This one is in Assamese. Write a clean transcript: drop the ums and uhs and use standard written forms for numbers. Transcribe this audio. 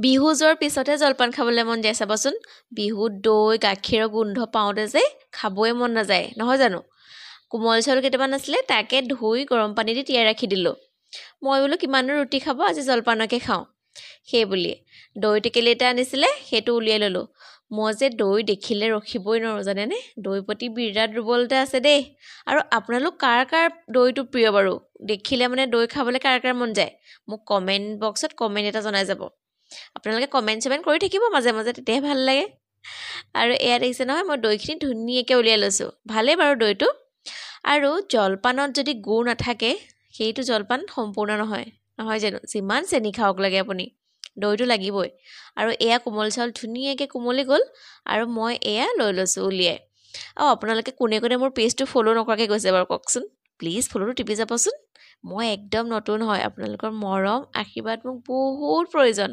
বিহু যোৱাৰ পিছতহে জলপান খাবলৈ মন যায় চাবচোন। বিহুত দৈ গাখীৰৰ গোন্ধ পাওঁতে যে খাবই মন নাযায়, নহয় জানো? কোমল চাউল কেইটামান আছিলে, তাকে ধুই গৰম পানী দি তিয়াই ৰাখি দিলোঁ। মই বোলো কিমানো ৰুটি খাব, আজি জলপানকে খাওঁ। সেই বুলি দৈ টেকেলি এটা আনিছিলে, সেইটো উলিয়াই ল'লোঁ। মই যে দৈ দেখিলে ৰখিবই নোৱাৰোঁ জানেনে? দৈ প্ৰতি বিৰাট দুৰ্বলতা আছে দেই। আৰু আপোনালোক কাৰ কাৰ দৈটো প্ৰিয় বাৰু? দেখিলে মানে দৈ খাবলৈ কাৰ কাৰ মন যায়? মোক কমেণ্ট বক্সত কমেণ্ট এটা জনাই যাব। আপোনালোকে কমেণ্ট কৰি থাকিব মাজে মাজে, তেতিয়াহে ভাল লাগে। আৰু এয়া দেখিছে নহয়, মই দৈখিনি ধুনীয়াকৈ উলিয়াই লৈছোঁ। ভালেই বাৰু দৈটো। আৰু জলপানত যদি গুড় নাথাকে, সেইটো জলপান সম্পূৰ্ণ নহয়, নহয় জানো? যিমান চেনি খাওক লাগে আপুনি, দৈটো লাগিবই। আৰু এয়া কোমল চাউল ধুনীয়াকৈ কোমলি গ'ল, আৰু মই এয়া লৈ লৈছোঁ উলিয়াই। আপোনালোকে কোনে কোনে মোৰ পেজটো ফ'ল' নকৰাকৈ গৈছে বাৰু কওকচোন। প্লিজ ফ'ল'টো টিপি যাবচোন। মই একদম নতুন হয়, আপোনালোকৰ মৰম আশীৰ্বাদ মোক বহুত প্ৰয়োজন।